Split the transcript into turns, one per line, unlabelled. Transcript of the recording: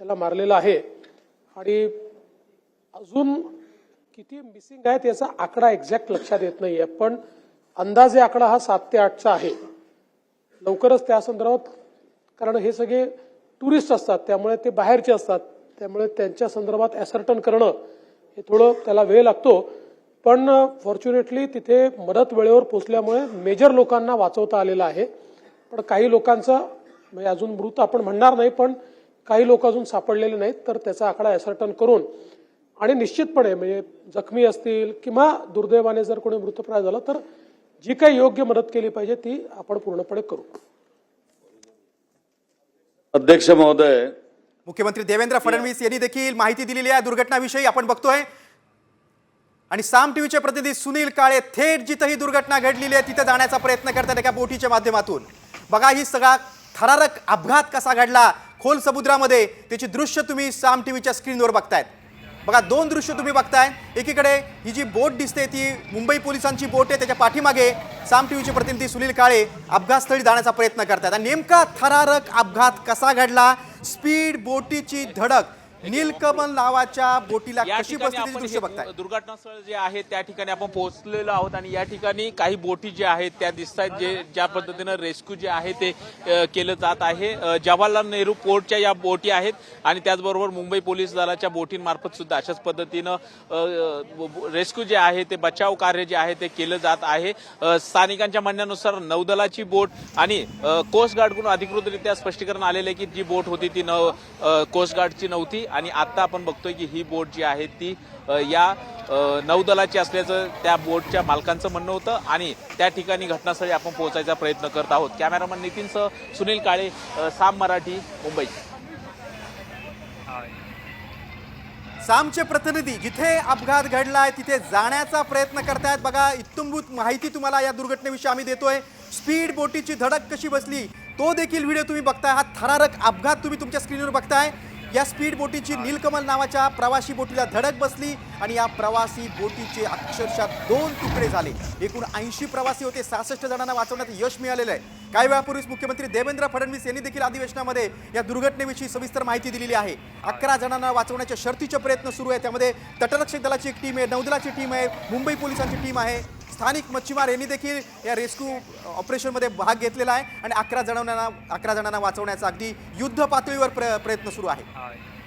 त्याला मारलेलं आहे आणि अजून किती मिसिंग आहेत याचा आकडा एक्झॅक्ट लक्षात येत नाहीये, पण अंदाजे आकडा हा 7 ते 8चा आहे. लवकरच त्या संदर्भात, कारण हे सगळे टुरिस्ट असतात त्यामुळे ते बाहेरचे असतात, त्यामुळे त्यांच्या संदर्भात ॲसर्टन करणं हे थोडं त्याला वेळ लागतो. पण फॉर्च्युनेटली तिथे मदत वेळेवर पोहोचल्यामुळे मेजर लोकांना वाचवता आलेलं आहे. पण काही लोकांचा म्हणजे अजून मृत आपण म्हणणार नाही, पण काही लोक अजून सापडलेले नाहीत, तर त्याचा आकडा ॲसर्टन करून आणि निश्चितपणे म्हणजे जखमी असतील किंवा दुर्दैवाने जर कोणी मृतप्राय झालं तर जी काही योग्य मदत केली पाहिजे ती आपण पूर्णपणे करू.
अध्यक्ष महोदय,
मुख्यमंत्री देवेंद्र फडणवीस यांनी देखील माहिती दिलेली आहे दुर्घटनाविषयी आपण बघतोय. आणि साम टीव्हीचे प्रतिनिधी सुनील काळे थेट जिथे ही दुर्घटना घडलेली आहे तिथे जाण्याचा प्रयत्न करतात एका बोटीच्या माध्यमातून. बघा ही सगळा थरारक अपघात कसा घडला खोल समुद्रामध्ये, त्याची दृश्य तुम्ही साम टीव्हीच्या स्क्रीनवर बघतायत. बघा दोन दृश्य तुम्ही बघताय. एकीकडे ही जी बोट दिसते ती मुंबई पोलिसांची बोट आहे, त्याच्या पाठीमागे साम टीव्हीचे प्रतिनिधी सुनील काळे अपघातस्थळी जाण्याचा प्रयत्न करतात. आणि नेमका थरारक अपघात कसा घडला, स्पीड बोटीची धडक नीलकमल नावाच्या बोटीला कशी बसली त्याची दृश्य बघताय.
दुर्घटनास्थळ जे आहे त्या ठिकाणी आपण पोहोचलेलो आहोत आणि या ठिकाणी काही बोटी जे आहेत त्या दिसत आहेत, जे ज्या पद्धतीनं रेस्क्यू जे आहे ते केलं जात आहे. जवाहरलाल नेहरू पोर्टच्या या बोटी आहेत आणि त्याचबरोबर मुंबई पोलीस दलाच्या बोटींमार्फत सुद्धा अशाच पद्धतीनं रेस्क्यू जे आहे ते बचाव कार्य जे आहे ते केलं जात आहे. स्थानिकांच्या म्हणण्यानुसार नौदलाची बोट आणि कोस्ट गार्डकडून अधिकृतरित्या स्पष्टीकरण आलेलं आहे की जी बोट होती ती कोस्ट गार्डची नव्हती आणि आता आपण बघतोय की ही बोट जी आहे ती या नौदलाची असल्याचं त्या बोटच्या मालकांचं म्हणणं होतं आणि त्या ठिकाणी घटनास्थळी आपण पोहोचायचा प्रयत्न करत आहोत. कॅमेरामन नितीनसह सुनील काळे, साम मराठी, मुंबई.
सामचे प्रतिनिधी जिथे अपघात घडलाय तिथे जाण्याचा प्रयत्न करतायत. बघा इत्तंभूत माहिती तुम्हाला या दुर्घटनेविषयी आम्ही देतोय. स्पीड बोटीची धडक कशी बसली तो देखील व्हिडिओ तुम्ही बघताय. हा थरारक अपघात तुम्ही तुमच्या स्क्रीनवर बघताय. या स्पीड बोटीची नीलकमल नावाच्या प्रवासी बोटीला धडक बसली आणि या प्रवासी बोटीचे अक्षरशः 2 तुकडे झाले. एकूण 80 प्रवासी होते, 66 जणांना वाचवण्यात यश मिळालेलं आहे. काही वेळापूर्वीच मुख्यमंत्री देवेंद्र फडणवीस यांनी देखील अधिवेशनामध्ये या दुर्घटनेविषयी सविस्तर माहिती दिलेली आहे. 11 जणांना वाचवण्याच्या शर्थीचे प्रयत्न सुरू आहे. त्यामध्ये तटरक्षक दलाची एक टीम आहे, नौदलाची टीम आहे, मुंबई पोलिसांची टीम आहे, स्थानिक मच्छीमार यांनी देखील या रेस्क्यू ऑपरेशनमध्ये भाग घेतलेला आहे आणि 11 जणांना वाचवण्याचा अगदी युद्ध पातळीवर प्रयत्न सुरू आहे.